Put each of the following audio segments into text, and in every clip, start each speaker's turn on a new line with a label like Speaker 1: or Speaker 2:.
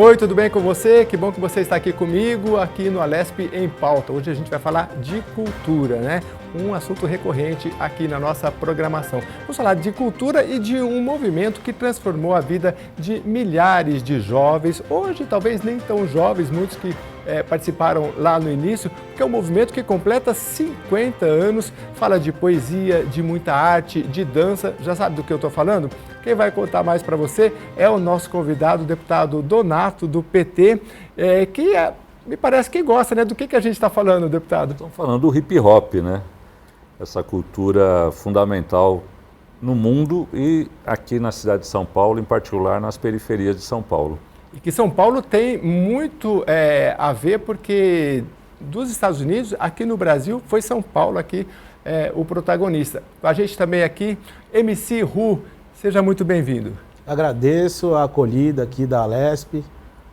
Speaker 1: Oi, tudo bem com você? Que bom que você está aqui comigo, aqui no Alesp em Pauta. Hoje a gente vai falar de cultura, né? Um assunto recorrente aqui na nossa programação. Vamos falar de cultura e de um movimento que transformou a vida de milhares de jovens, hoje talvez nem tão jovens, muitos que participaram lá no início, que é um movimento que completa 50 anos, fala de poesia, de muita arte, de dança. Já sabe do que eu estou falando? Quem vai contar mais para você é o nosso convidado, o deputado Donato, do PT, que me parece que gosta, né? Do que a gente está falando, deputado?
Speaker 2: Estamos falando do hip hop, né? Essa cultura fundamental no mundo e aqui na cidade de São Paulo, em particular nas periferias de São Paulo.
Speaker 1: E que São Paulo tem muito a ver, porque dos Estados Unidos, aqui no Brasil, foi São Paulo aqui o protagonista. Com a gente também aqui, MC Ru, seja muito bem-vindo.
Speaker 3: Agradeço a acolhida aqui da Alesp,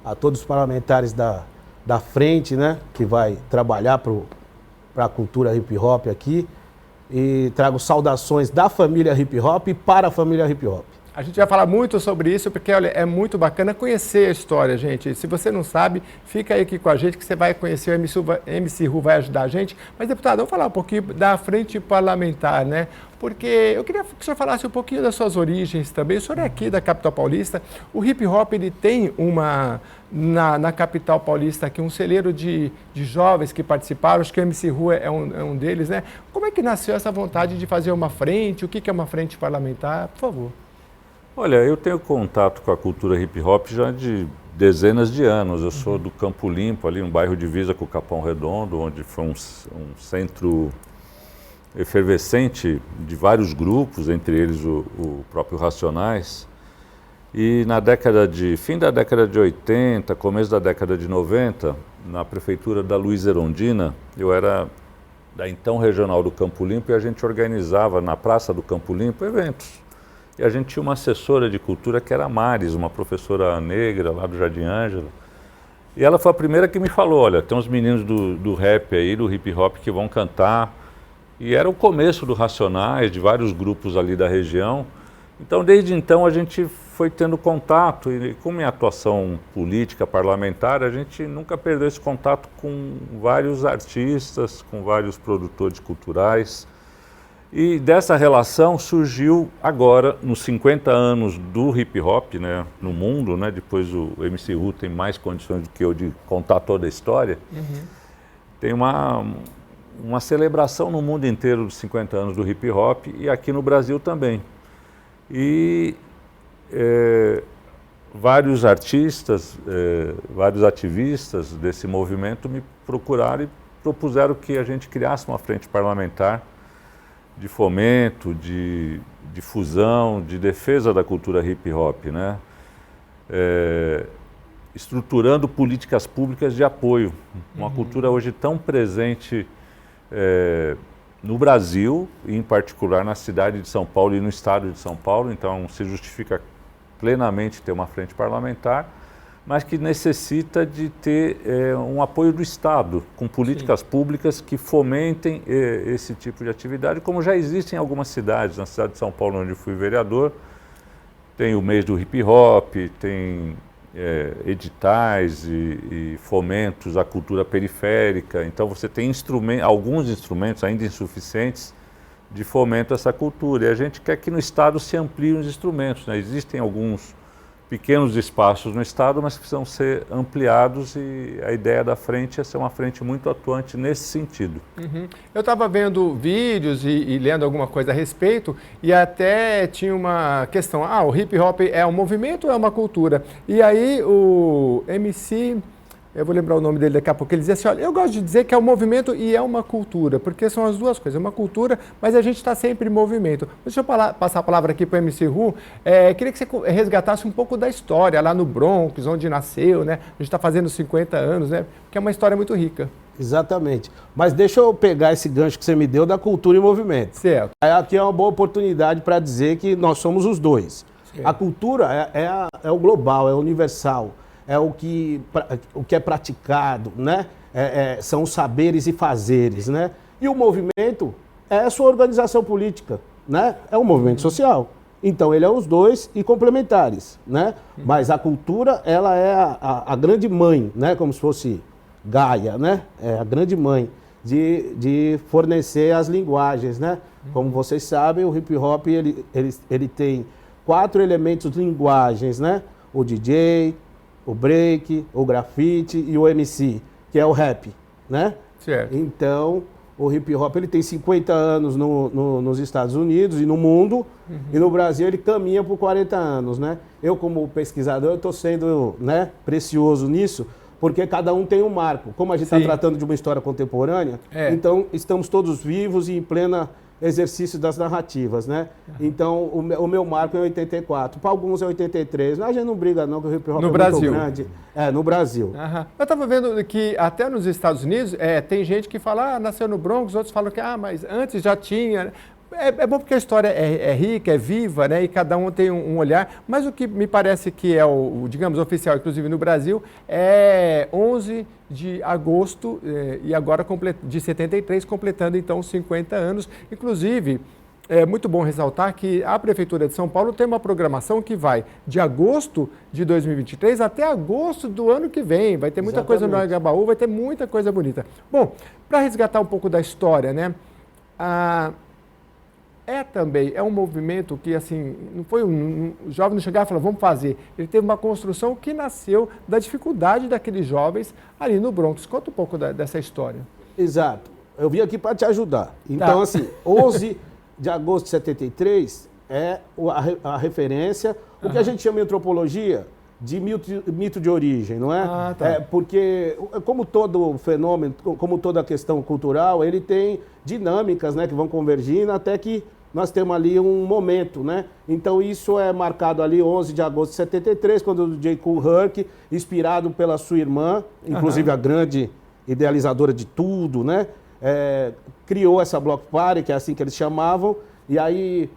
Speaker 3: a todos os parlamentares da frente, né, que vai trabalhar para a cultura hip hop aqui. E trago saudações da família hip hop para a família hip hop.
Speaker 1: A gente vai falar muito sobre isso, porque olha, é muito bacana conhecer a história, gente. Se você não sabe, fica aí aqui com a gente que você vai conhecer, o MC Ru vai ajudar a gente. Mas, deputado, vamos falar um pouquinho da frente parlamentar, né? Porque eu queria que o senhor falasse um pouquinho das suas origens também. O senhor é aqui da capital paulista. O hip hop, ele tem na capital paulista aqui um celeiro de jovens que participaram. Acho que o MC Ru é um deles, né? Como é que nasceu essa vontade de fazer uma frente? O que é uma frente parlamentar? Por favor.
Speaker 2: Olha, eu tenho contato com a cultura hip hop já de dezenas de anos. Eu sou do Campo Limpo, ali um bairro divisa com o Capão Redondo, onde foi um centro efervescente de vários grupos, entre eles o próprio Racionais. E fim da década de 80, começo da década de 90, na prefeitura da Luiz Erundina, eu era da então regional do Campo Limpo e a gente organizava na Praça do Campo Limpo eventos. E a gente tinha uma assessora de cultura que era a Maris, uma professora negra lá do Jardim Ângela. E ela foi a primeira que me falou, olha, tem uns meninos do rap aí, do hip hop que vão cantar. E era o começo do Racionais, de vários grupos ali da região. Então, desde então, a gente foi tendo contato. E com minha atuação política, parlamentar, a gente nunca perdeu esse contato com vários artistas, com vários produtores culturais. E dessa relação surgiu agora, nos 50 anos do hip hop, né, no mundo, né, depois o MC Ru tem mais condições do que eu de contar toda a história, tem uma celebração no mundo inteiro dos 50 anos do hip hop e aqui no Brasil também. E vários artistas, vários ativistas desse movimento me procuraram e propuseram que a gente criasse uma frente parlamentar de fomento, de difusão, de defesa da cultura hip hop, né? Estruturando políticas públicas de apoio. Uma cultura hoje tão presente no Brasil, e em particular na cidade de São Paulo e no estado de São Paulo, então se justifica plenamente ter uma frente parlamentar, mas que necessita de ter um apoio do Estado, com políticas públicas que fomentem esse tipo de atividade, como já existe em algumas cidades. Na cidade de São Paulo, onde eu fui vereador, tem o mês do hip hop, tem editais e fomentos à cultura periférica. Então você tem alguns instrumentos ainda insuficientes de fomento a essa cultura. E a gente quer que no Estado se ampliem os instrumentos, né? Existem alguns pequenos espaços no Estado, mas que precisam ser ampliados e a ideia da frente é ser uma frente muito atuante nesse sentido.
Speaker 1: Eu estava vendo vídeos e lendo alguma coisa a respeito e até tinha uma questão, o hip hop é um movimento ou é uma cultura? E aí o MC... eu vou lembrar o nome dele daqui a pouco, ele dizia assim, olha, eu gosto de dizer que é um movimento e é uma cultura, porque são as duas coisas, é uma cultura, mas a gente está sempre em movimento. Deixa eu passar a palavra aqui para o MC Ru, queria que você resgatasse um pouco da história, lá no Bronx, onde nasceu, né? A gente está fazendo 50 anos, né? Que é uma história muito rica.
Speaker 3: Exatamente. Mas deixa eu pegar esse gancho que você me deu da cultura e movimento.
Speaker 1: Certo.
Speaker 3: Aqui é uma boa oportunidade para dizer que nós somos os dois. Certo. A cultura é o global, é o universal. É o que é praticado, né? São os saberes e fazeres, né? E o movimento é a sua organização política, né? É um movimento social. Então, ele é os dois e complementares, né? Mas a cultura, ela é a grande mãe, né? Como se fosse Gaia, né? É a grande mãe de fornecer as linguagens, né? Como vocês sabem, o hip hop, ele tem 4 elementos linguagens, né? O DJ, o break, o grafite e o MC, que é o rap, né?
Speaker 1: Certo.
Speaker 3: Então, o hip hop ele tem 50 anos nos Estados Unidos e no mundo, e no Brasil ele caminha por 40 anos, né? Eu, como pesquisador, estou sendo, né, precioso nisso, porque cada um tem um marco. Como a gente está tratando de uma história contemporânea, então estamos todos vivos e em plena exercício das narrativas, né? Então, o meu marco é 84. Para alguns é 83. A gente não briga não, que o hip hop
Speaker 1: no
Speaker 3: é
Speaker 1: Brasil.
Speaker 3: Muito grande. É, no Brasil.
Speaker 1: Eu estava vendo que até nos Estados Unidos tem gente que fala, nasceu no Bronx, outros falam que, mas antes já tinha. É bom porque a história é rica, é viva, né? E cada um tem um olhar. Mas o que me parece que é digamos, oficial, inclusive no Brasil, é 11 de agosto e agora de 73, completando então 50 anos. Inclusive, é muito bom ressaltar que a Prefeitura de São Paulo tem uma programação que vai de agosto de 2023 até agosto do ano que vem. Vai ter muita coisa no Agabaú, vai ter muita coisa bonita. Bom, para resgatar um pouco da história, né? É um movimento que, assim, não foi o jovem não chegar e falar, vamos fazer. Ele teve uma construção que nasceu da dificuldade daqueles jovens ali no Bronx. Conta um pouco dessa história.
Speaker 3: Exato. Eu vim aqui para te ajudar. Então, assim, 11 de agosto de 73 é a referência, o que a gente chama em antropologia de mito de origem, não é? Porque, como todo fenômeno, como toda questão cultural, ele tem dinâmicas, né, que vão convergindo até que nós temos ali um momento, né? Então isso é marcado ali 11 de agosto de 73, quando o J. Kool Herc, inspirado pela sua irmã, inclusive a grande idealizadora de tudo, né? Criou essa Block Party, que é assim que eles chamavam, e aí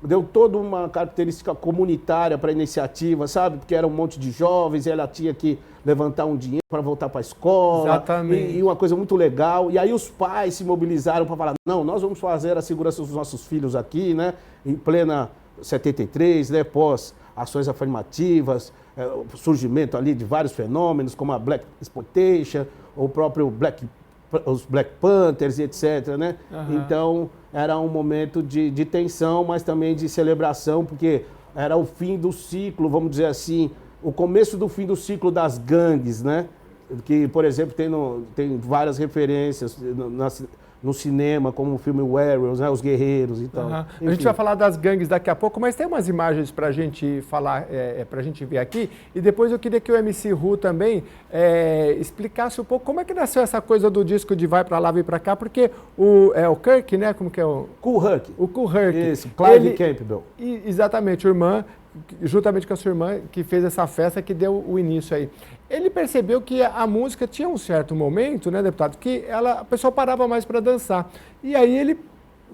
Speaker 3: deu toda uma característica comunitária para a iniciativa, sabe? Porque era um monte de jovens, e ela tinha que levantar um dinheiro para voltar para a escola.
Speaker 1: Exatamente.
Speaker 3: E uma coisa muito legal. E aí os pais se mobilizaram para falar, não, nós vamos fazer a segurança dos nossos filhos aqui, né? Em plena 73, né? Pós ações afirmativas, surgimento ali de vários fenômenos, como a Black Exploitation, o próprio os Black Panthers e etc, né? Então, era um momento de tensão, mas também de celebração, porque era o fim do ciclo, vamos dizer assim, o começo do fim do ciclo das gangues, né? Que, por exemplo, tem várias referências no cinema, como o filme Warriors, né? Os Guerreiros e tal.
Speaker 1: A gente vai falar das gangues daqui a pouco, mas tem umas imagens para a gente falar, para a gente ver aqui. E depois eu queria que o MC Ru também explicasse um pouco como é que nasceu essa coisa do disco de vai para lá, vem para cá, porque o Kirk, né? Como que é o...
Speaker 3: Kool Herc.
Speaker 1: O Kool Herc.
Speaker 3: Isso, Clive Campbell.
Speaker 1: Exatamente, a irmã, juntamente com a sua irmã, que fez essa festa que deu o início aí. Ele percebeu que a música tinha um certo momento, né, deputado, que a pessoa parava mais para dançar. E aí ele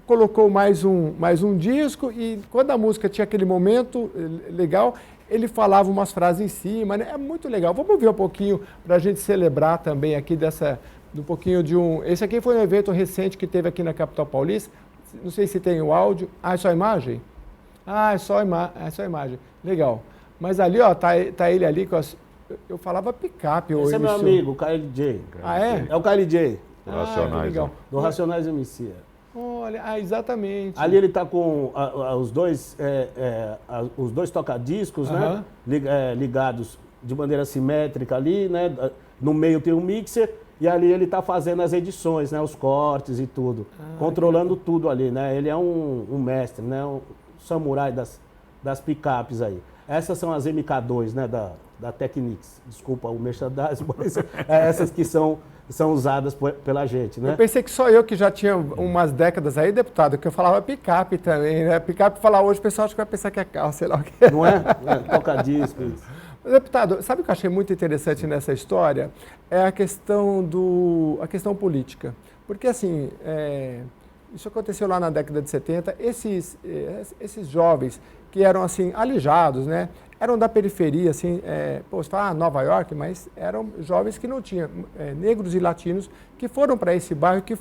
Speaker 1: colocou mais um disco e quando a música tinha aquele momento legal, ele falava umas frases em cima, né? É muito legal. Vamos ver um pouquinho para a gente celebrar também aqui um pouquinho de um... Esse aqui foi um evento recente que teve aqui na capital paulista. Não sei se tem o áudio. É só a imagem? É só a imagem. Legal. Mas ali, ó, tá ele ali com as... Eu falava picape.
Speaker 3: Esse é meu amigo, o KLJ.
Speaker 1: É?
Speaker 3: É o KLJ.
Speaker 2: Racionais,
Speaker 1: legal.
Speaker 3: Do Racionais MC.
Speaker 1: Olha, exatamente.
Speaker 3: Ali ele tá com os dois tocadiscos, né? Ligados de maneira simétrica ali, né? No meio tem um mixer e ali ele tá fazendo as edições, né? Os cortes e tudo. Controlando tudo ali, né? Ele é um mestre, né? Um samurai das picapes aí. Essas são as MK2, né? Da Technics. Desculpa o merchandising, mas essas que são usadas pela gente, né?
Speaker 1: Eu pensei que só eu que já tinha umas décadas aí, deputado, que eu falava picape também, né? Picape falar hoje, o pessoal acha que vai pensar que é carro, sei lá o quê.
Speaker 3: Não é? Toca-disco.
Speaker 1: Deputado, sabe o que eu achei muito interessante nessa história? É a questão política. Porque, assim, isso aconteceu lá na década de 70, esses jovens que eram, assim, alijados, né? Eram da periferia, assim, você fala Nova York, mas eram jovens que não tinham, negros e latinos, que foram para esse bairro, que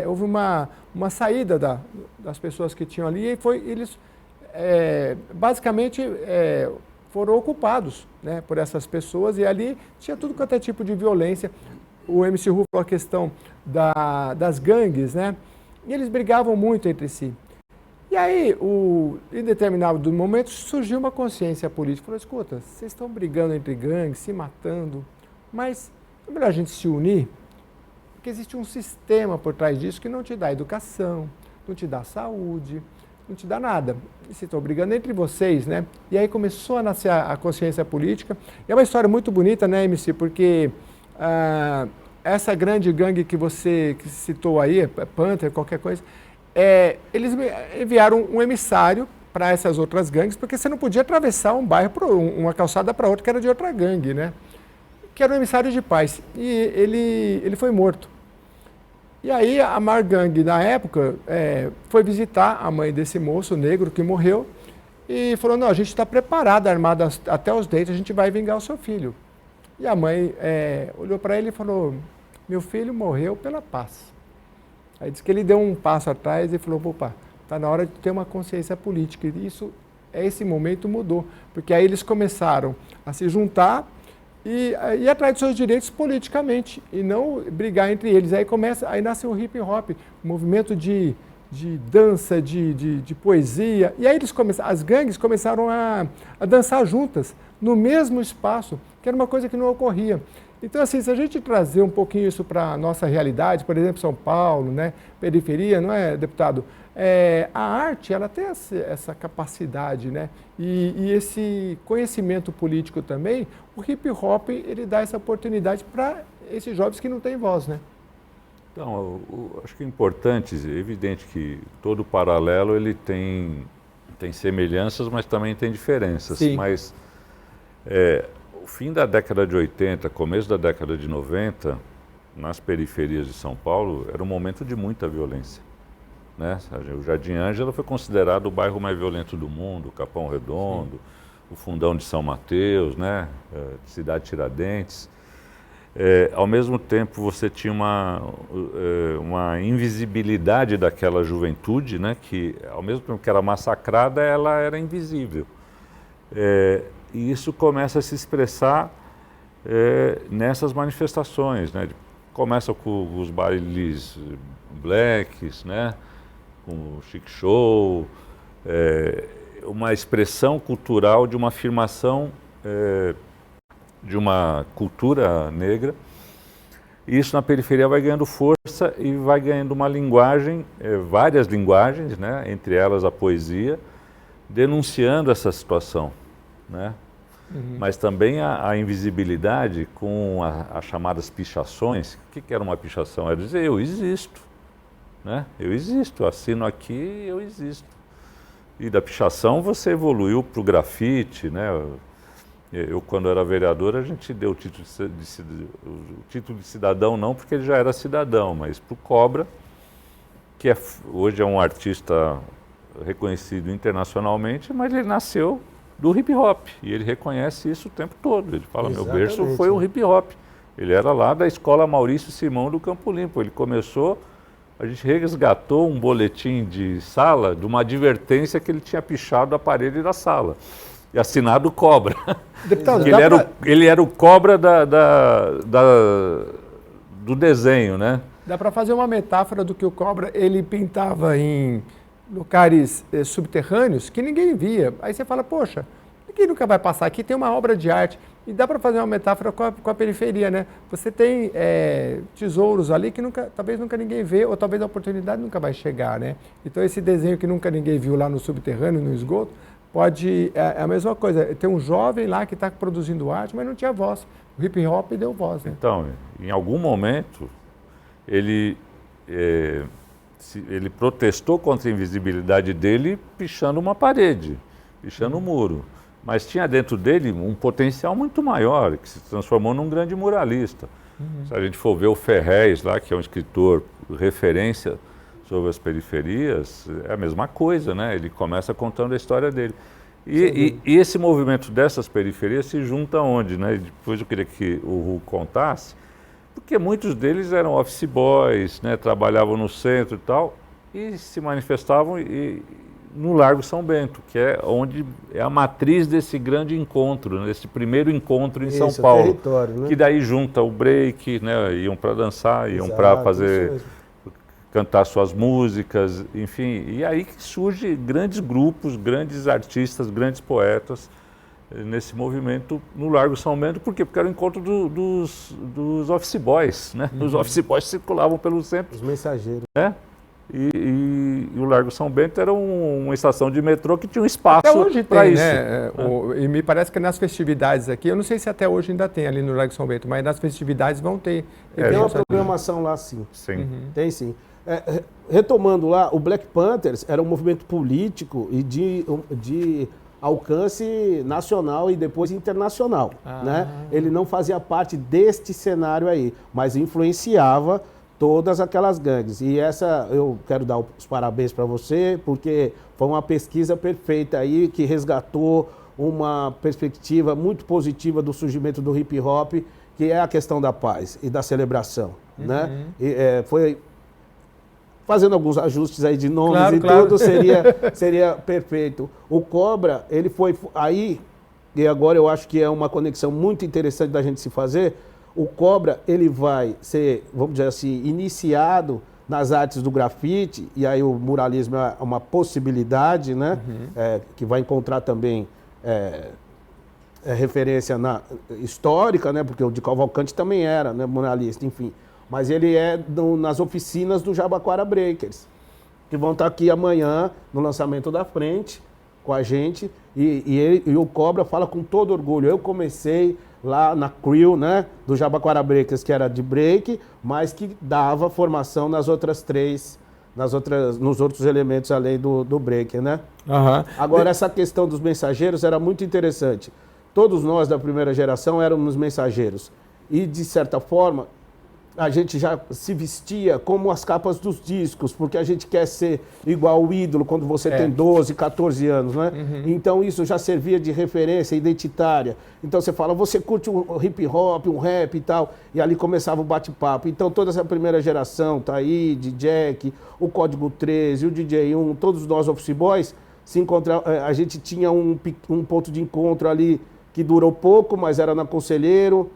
Speaker 1: houve uma saída das pessoas que tinham ali, e eles basicamente foram ocupados, né, por essas pessoas, e ali tinha tudo quanto é tipo de violência. O MC Ru falou a questão das gangues, né, e eles brigavam muito entre si. E aí, em determinado momento, surgiu uma consciência política. Falou, escuta, vocês estão brigando entre gangues, se matando, mas é melhor a gente se unir, porque existe um sistema por trás disso que não te dá educação, não te dá saúde, não te dá nada. E vocês estão brigando entre vocês, né? E aí começou a nascer a consciência política. E é uma história muito bonita, né, MC? Porque essa grande gangue que você citou aí, Panther, qualquer coisa, eles enviaram um emissário para essas outras gangues, porque você não podia atravessar um bairro, uma calçada para outra que era de outra gangue, né? Que era um emissário de paz. E ele foi morto. E aí a Mar Gangue, na época, foi visitar a mãe desse moço negro que morreu e falou, não, a gente está preparada, armada até os dentes, a gente vai vingar o seu filho. E a mãe olhou para ele e falou, meu filho morreu pela paz. Aí disse que ele deu um passo atrás e falou, opa, está na hora de ter uma consciência política. E esse momento mudou, porque aí eles começaram a se juntar e ir atrás dos seus direitos politicamente e não brigar entre eles. Aí nasce o hip hop, um movimento de dança, de poesia. E aí as gangues começaram a dançar juntas, no mesmo espaço, que era uma coisa que não ocorria. Então, assim, se a gente trazer um pouquinho isso para a nossa realidade, por exemplo, São Paulo, né, periferia, não é, deputado? A arte, ela tem essa capacidade, né? E esse conhecimento político também, o hip hop, ele dá essa oportunidade para esses jovens que não têm voz, né?
Speaker 2: Então, acho que é importante, é evidente que todo paralelo ele tem semelhanças, mas também tem diferenças.
Speaker 1: Sim.
Speaker 2: Mas o fim da década de 80, começo da década de 90, nas periferias de São Paulo, era um momento de muita violência, né? O Jardim Ângela foi considerado o bairro mais violento do mundo, o Capão Redondo, sim, o Fundão de São Mateus, né? Cidade Tiradentes. Ao mesmo tempo, você tinha uma invisibilidade daquela juventude, né? Que, ao mesmo tempo que era massacrada, ela era invisível. E isso começa a se expressar nessas manifestações, né? Começa com os bailes blacks, né? Com o chic show, uma expressão cultural de uma afirmação de uma cultura negra. E isso na periferia vai ganhando força e vai ganhando uma linguagem, várias linguagens, né? Entre elas a poesia, denunciando essa situação, né? Uhum. Mas também a invisibilidade com as chamadas pichações. O que era uma pichação? Era dizer, eu existo, né? Eu existo, assino aqui, eu existo. E da pichação você evoluiu para o grafite, né? Eu, quando era vereador, a gente deu o título de cidadão, não porque ele já era cidadão, mas para o Cobra, que hoje é um artista reconhecido internacionalmente, mas ele nasceu do hip hop, e ele reconhece isso o tempo todo. Ele fala, exatamente, meu berço foi o hip hop. Ele era lá da escola Maurício Simão do Campo Limpo. Ele começou, a gente resgatou um boletim de sala de uma advertência que ele tinha pichado a parede da sala. E assinado Cobra. Deputado, ele era o Cobra do desenho, né?
Speaker 1: Dá para fazer uma metáfora do que o Cobra, ele pintava em lugares subterrâneos que ninguém via. Aí você fala, poxa, ninguém nunca vai passar aqui, tem uma obra de arte. E dá para fazer uma metáfora com a periferia, né? Você tem tesouros ali que talvez nunca ninguém vê, ou talvez a oportunidade nunca vai chegar, né? Então esse desenho que nunca ninguém viu lá no subterrâneo, no esgoto, é a mesma coisa. Tem um jovem lá que está produzindo arte, mas não tinha voz. O hip hop deu voz, né?
Speaker 2: Então, em algum momento, ele protestou contra a invisibilidade dele pichando uma parede, pichando um muro. Mas tinha dentro dele um potencial muito maior, que se transformou num grande muralista. Se a gente for ver o Ferrez lá, que é um escritor referência sobre as periferias, é a mesma coisa, né? Ele começa contando a história dele. E esse movimento dessas periferias se junta onde, né? Depois eu queria que o Ru contasse, porque muitos deles eram office boys, né? Trabalhavam no centro e tal, e se manifestavam no Largo São Bento, que é onde é a matriz desse grande encontro, desse primeiro encontro em São Paulo.
Speaker 3: Território, né?
Speaker 2: Que daí junta o break, né? Iam para dançar, iam para
Speaker 3: Exato,
Speaker 2: fazer,
Speaker 3: isso
Speaker 2: cantar suas músicas, enfim. E aí que surge grandes grupos, grandes artistas, grandes poetas nesse movimento no Largo São Bento. Por quê? Porque era o encontro dos office boys, né? Os office boys circulavam pelo centro.
Speaker 3: Os mensageiros.
Speaker 2: Né? E o Largo São Bento era uma estação de metrô que tinha um espaço
Speaker 1: até hoje
Speaker 2: para
Speaker 1: tem,
Speaker 2: isso.
Speaker 1: né? E me parece que nas festividades aqui, eu não sei se até hoje ainda tem ali no Largo São Bento, mas nas festividades vão ter.
Speaker 3: Tem uma programação lá, sim.
Speaker 2: Sim.
Speaker 3: Tem sim. Retomando lá, o Black Panthers era um movimento político e de alcance nacional e depois internacional. Né? Ele não fazia parte deste cenário aí, mas influenciava todas aquelas gangues. E essa, eu quero dar os parabéns para você, porque foi uma pesquisa perfeita aí, que resgatou uma perspectiva muito positiva do surgimento do hip hop, que é a questão da paz e da celebração. Né? E, foi fazendo alguns ajustes aí de nomes tudo, seria perfeito. O Cobra, ele foi aí, e agora eu acho que é uma conexão muito interessante da gente se fazer. O Cobra, ele vai ser, vamos dizer assim, iniciado nas artes do grafite, e aí o muralismo é uma possibilidade, né? Que vai encontrar também referência histórica, né? Porque o de Cavalcante também era, né, muralista, enfim. Mas ele é nas oficinas do Jabaquara Breakers, que vão estar aqui amanhã no lançamento da frente com a gente, e o Cobra fala com todo orgulho. Eu comecei lá na crew, né, do Jabaquara Breakers, que era de break, mas que dava formação nas outras três, nos outros elementos além do break, né? Agora, essa questão dos mensageiros era muito interessante. Todos nós da primeira geração éramos mensageiros. E, de certa forma, a gente já se vestia como as capas dos discos, porque a gente quer ser igual o ídolo quando você tem 12, 14 anos, né? Então isso já servia de referência identitária. Então você fala, você curte um hip hop, um rap e tal, e ali começava o bate-papo. Então toda essa primeira geração, Taíde, Jack, o Código 13, o DJ1, todos nós office boys, se encontravam, a gente tinha um ponto de encontro ali que durou pouco, mas era na Conselheiro.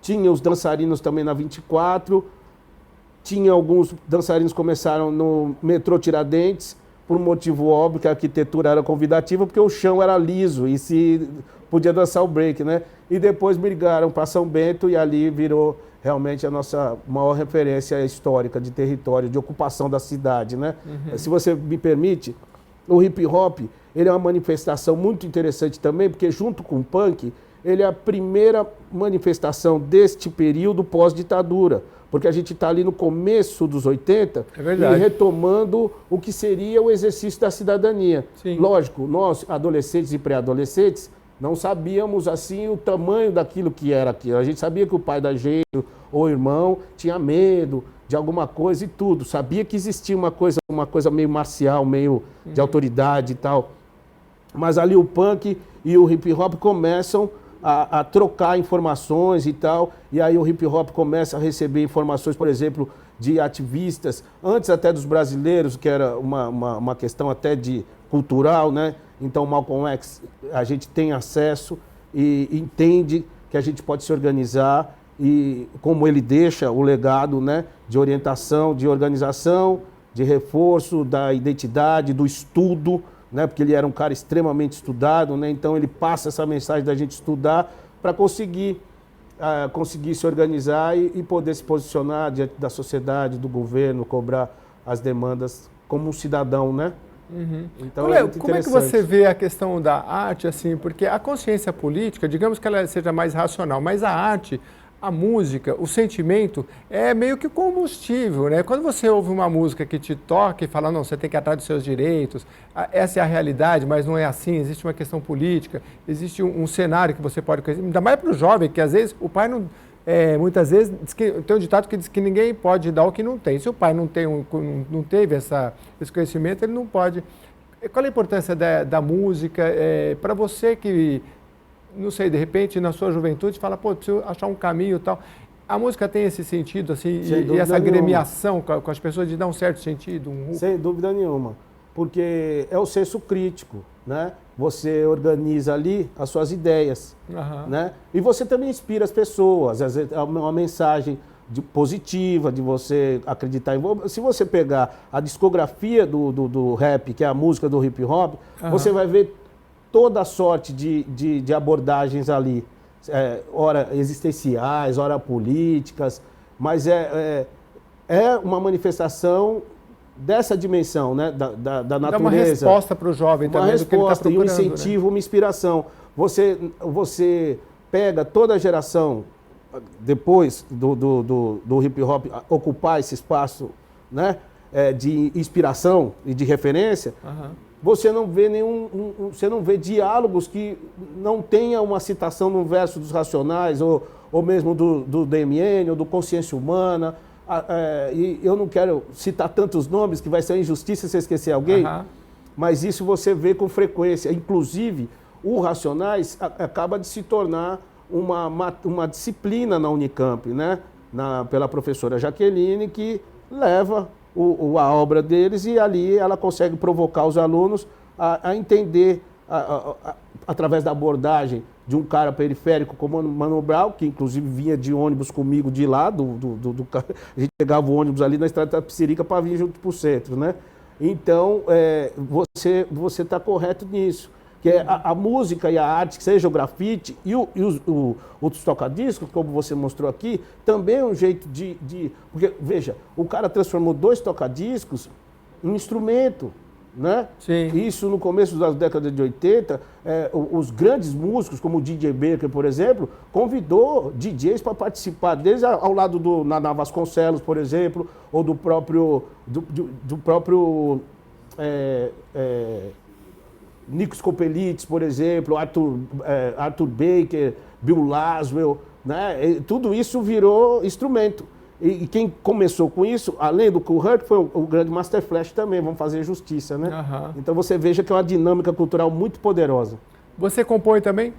Speaker 3: Tinha os dançarinos também na 24, tinha alguns dançarinos que começaram no metrô Tiradentes, por um motivo óbvio, que a arquitetura era convidativa, porque o chão era liso e se podia dançar o break, né? E depois migraram para São Bento e ali virou realmente a nossa maior referência histórica de território, de ocupação da cidade, né? Se você me permite, o hip hop, ele é uma manifestação muito interessante também, porque junto com o punk, ele é a primeira manifestação deste período pós-ditadura, porque a gente está ali no começo dos 80 e retomando o que seria o exercício da cidadania. Sim. Lógico, nós, adolescentes e pré-adolescentes, não sabíamos assim o tamanho daquilo que era aquilo. A gente sabia que o pai da gente ou o irmão tinha medo de alguma coisa e tudo. Sabia que existia uma coisa meio marcial, meio de autoridade e tal. Mas ali o punk e o hip hop começam a trocar informações e tal, e aí o hip hop começa a receber informações, por exemplo, de ativistas, antes até dos brasileiros, que era uma questão até de cultural, né? Então Malcolm X, a gente tem acesso e entende que a gente pode se organizar, e como ele deixa o legado, né, de orientação, de organização, de reforço da identidade, do estudo, né, porque ele era um cara extremamente estudado, né, então ele passa essa mensagem da gente estudar para conseguir se organizar e poder se posicionar diante da sociedade, do governo, cobrar as demandas como um cidadão, né? Então,
Speaker 1: como é que você vê a questão da arte, assim, porque a consciência política, digamos que ela seja mais racional, mas a arte, a música, o sentimento é meio que combustível, né? Quando você ouve uma música que te toca e fala, não, você tem que ir atrás dos seus direitos, essa é a realidade, mas não é assim, existe uma questão política, existe um cenário que você pode conhecer, ainda mais para o jovem, que às vezes o pai não... muitas vezes tem um ditado que diz que ninguém pode dar o que não tem. Se o pai não teve esse conhecimento, ele não pode. Qual é a importância da música para você que, não sei, de repente na sua juventude fala, pô, preciso achar um caminho e tal. A música tem esse sentido, assim, e essa agremiação com as pessoas de dar um certo sentido?
Speaker 3: Sem dúvida nenhuma. porque é o senso crítico, né? Você organiza ali as suas ideias, né? E você também inspira as pessoas, às vezes é uma mensagem positiva de você acreditar em... Se você pegar a discografia do rap, que é a música do hip hop, você vai ver toda a sorte de abordagens ali, ora existenciais, ora políticas, mas é uma manifestação dessa dimensão, né, da natureza.
Speaker 1: Dá uma resposta para o jovem também.
Speaker 3: Uma resposta e um incentivo,
Speaker 1: né?
Speaker 3: uma inspiração. Você pega toda a geração, depois do hip hop ocupar esse espaço, né, de inspiração e de referência, você não vê você não vê diálogos que não tenha uma citação no verso dos Racionais, ou mesmo do DMN, ou do Consciência Humana. E eu não quero citar tantos nomes, que vai ser uma injustiça se eu esquecer alguém, mas isso você vê com frequência. Inclusive, o Racionais acaba de se tornar uma disciplina na Unicamp, né? Pela professora Jaqueline, que leva a obra deles, e ali ela consegue provocar os alunos a entender, através da abordagem de um cara periférico como Mano Brown, que inclusive vinha de ônibus comigo de lá, a gente pegava o ônibus ali na estrada da Tapicerica para vir junto para o centro, né? Então, você está correto nisso, que é a música e a arte, seja o grafite e os tocadiscos, como você mostrou aqui, também é um jeito porque, veja, o cara transformou 2 tocadiscos em um instrumento, né?
Speaker 1: Sim.
Speaker 3: Isso no começo da década de 80, os grandes músicos, como o DJ Baker, por exemplo, convidou DJs para participar, desde ao lado do Naná Vasconcelos, por exemplo, ou do próprio Nico Scopelites, por exemplo, Arthur Baker, Bill Laswell, né? Tudo isso virou instrumento. E quem começou com isso, além do Kool Herc, foi o grande Master Flash também, vamos fazer justiça, né? Então você veja que é uma dinâmica cultural muito poderosa.
Speaker 1: Você compõe também?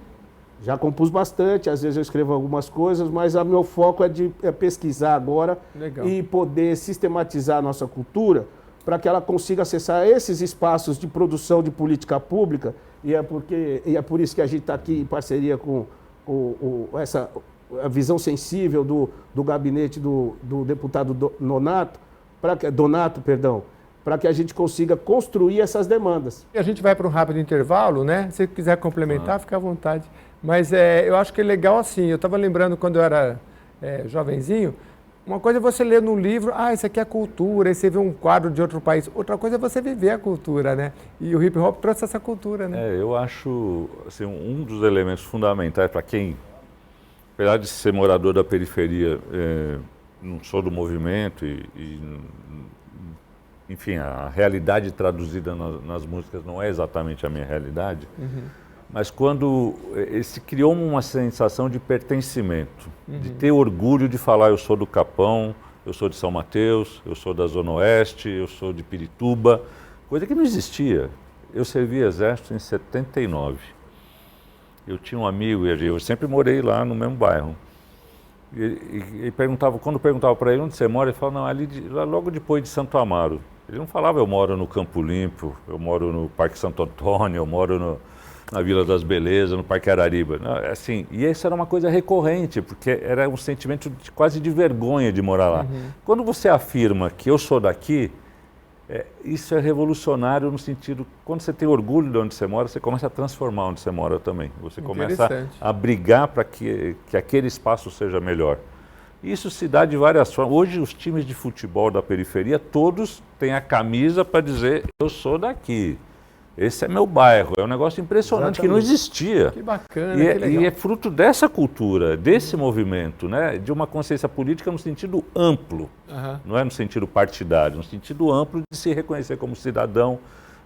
Speaker 3: Já compus bastante, às vezes eu escrevo algumas coisas, mas o meu foco é pesquisar agora.
Speaker 1: Legal.
Speaker 3: E poder sistematizar a nossa cultura para que ela consiga acessar esses espaços de produção de política pública, e é por isso que a gente está aqui em parceria com a visão sensível do gabinete do deputado Donato, para que a gente consiga construir essas demandas.
Speaker 1: A gente vai para um rápido intervalo, né? Se quiser complementar, fica à vontade. Mas eu acho que é legal assim, eu estava lembrando quando eu era jovenzinho, uma coisa é você ler no livro, isso aqui é cultura, aí você vê um quadro de outro país. Outra coisa é você viver a cultura, né? E o hip hop trouxe essa cultura, né?
Speaker 2: Eu acho assim, um dos elementos fundamentais para quem, apesar de ser morador da periferia, não sou do movimento enfim, a realidade traduzida nas músicas não é exatamente a minha realidade, mas quando se criou uma sensação de pertencimento, de ter orgulho de falar: eu sou do Capão, eu sou de São Mateus, eu sou da Zona Oeste, eu sou de Pirituba, coisa que não existia. Eu servi exército em 79. Eu tinha um amigo, eu sempre morei lá no mesmo bairro. E quando perguntava para ele onde você mora, ele falava: não, lá logo depois de Santo Amaro. Ele não falava: eu moro no Campo Limpo, eu moro no Parque Santo Antônio, eu moro na Vila das Belezas, no Parque Arariba. Não, assim, e isso era uma coisa recorrente, porque era um sentimento quase de vergonha de morar lá. Quando você afirma que eu sou daqui, isso é revolucionário no sentido, quando você tem orgulho de onde você mora, você começa a transformar onde você mora também. Você começa a brigar para que aquele espaço seja melhor. Isso se dá de várias formas. Hoje os times de futebol da periferia, todos têm a camisa para dizer: eu sou daqui, esse é meu bairro. É um negócio impressionante. Exatamente. Que não existia.
Speaker 1: Que bacana,
Speaker 2: que
Speaker 1: legal.
Speaker 2: E é fruto dessa cultura, desse movimento, né? De uma consciência política no sentido amplo, não é no sentido partidário, no sentido amplo de se reconhecer como cidadão,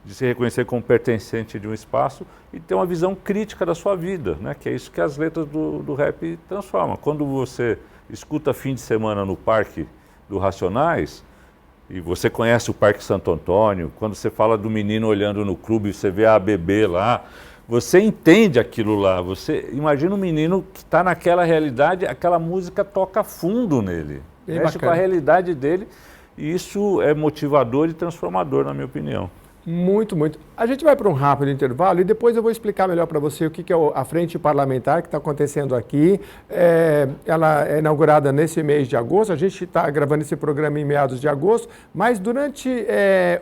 Speaker 2: de se reconhecer como pertencente de um espaço e ter uma visão crítica da sua vida, né? Que é isso que as letras do rap transformam. Quando você escuta Fim de Semana no Parque do Racionais, e você conhece o Parque Santo Antônio, quando você fala do menino olhando no clube, você vê a ABB lá, você entende aquilo lá, você imagina um menino que está naquela realidade, aquela música toca fundo nele, mexe com a realidade dele, e isso é motivador e transformador, na minha opinião.
Speaker 1: Muito, muito. A gente vai para um rápido intervalo e depois eu vou explicar melhor para você o que é a Frente Parlamentar que está acontecendo aqui. Ela é inaugurada nesse mês de agosto, a gente está gravando esse programa em meados de agosto, mas durante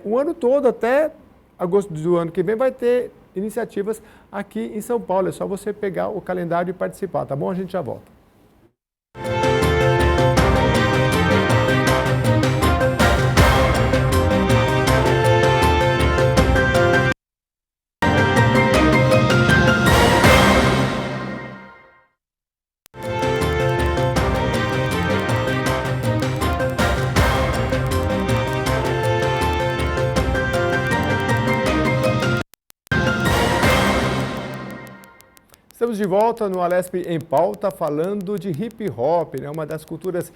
Speaker 1: o ano todo, até agosto do ano que vem, vai ter iniciativas aqui em São Paulo. É só você pegar o calendário e participar, tá bom? A gente já volta. Estamos de volta no Alesp em Pauta, falando de hip hop, né? Uma das culturas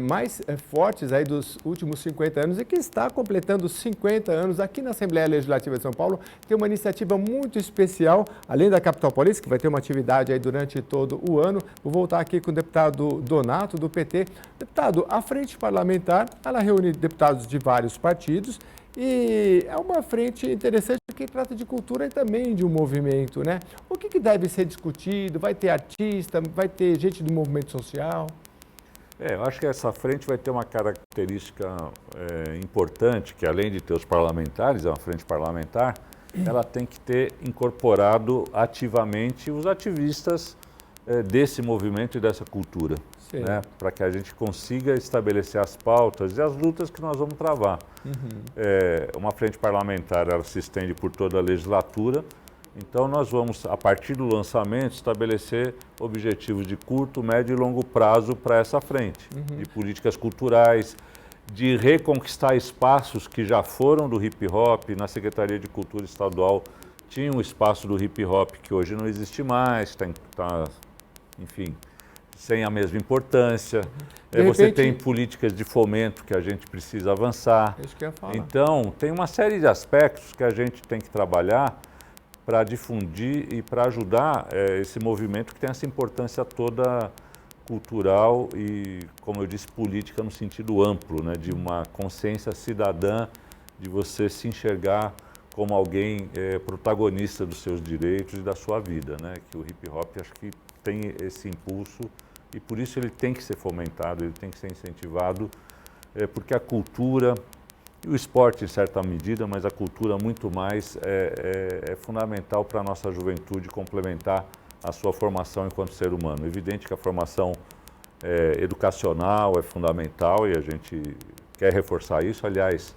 Speaker 1: mais fortes aí dos últimos 50 anos e que está completando 50 anos aqui na Assembleia Legislativa de São Paulo. Tem uma iniciativa muito especial, além da Capital Paulista, que vai ter uma atividade aí durante todo o ano. Vou voltar aqui com o deputado Donato, do PT. Deputado, a Frente Parlamentar, ela reúne deputados de vários partidos e é uma frente interessante porque trata de cultura e também de um movimento, né? O que deve ser discutido? Vai ter artista, vai ter gente do movimento social?
Speaker 2: Eu acho que essa frente vai ter uma característica importante, que além de ter os parlamentares, é uma frente parlamentar, ela tem que ter incorporado ativamente os ativistas desse movimento e dessa cultura, né? Para que a gente consiga estabelecer as pautas e as lutas que nós vamos travar. Uma frente parlamentar, ela se estende por toda a legislatura, então nós vamos, a partir do lançamento, estabelecer objetivos de curto, médio e longo prazo para essa frente, de políticas culturais, de reconquistar espaços que já foram do hip hop. Na Secretaria de Cultura Estadual tinha um espaço do hip hop que hoje não existe mais, está, enfim, sem a mesma importância. Você tem políticas de fomento que a gente precisa avançar.
Speaker 1: Isso que eu ia falar.
Speaker 2: Então, tem uma série de aspectos que a gente tem que trabalhar para difundir e para ajudar esse movimento que tem essa importância toda cultural e, como eu disse, política no sentido amplo, né? De uma consciência cidadã, de você se enxergar como alguém protagonista dos seus direitos e da sua vida, né? Que o hip hop, acho que tem esse impulso e por isso ele tem que ser fomentado, ele tem que ser incentivado, porque a cultura e o esporte em certa medida, mas a cultura muito mais, é fundamental para a nossa juventude complementar a sua formação enquanto ser humano. É evidente que a formação educacional é fundamental e a gente quer reforçar isso. Aliás,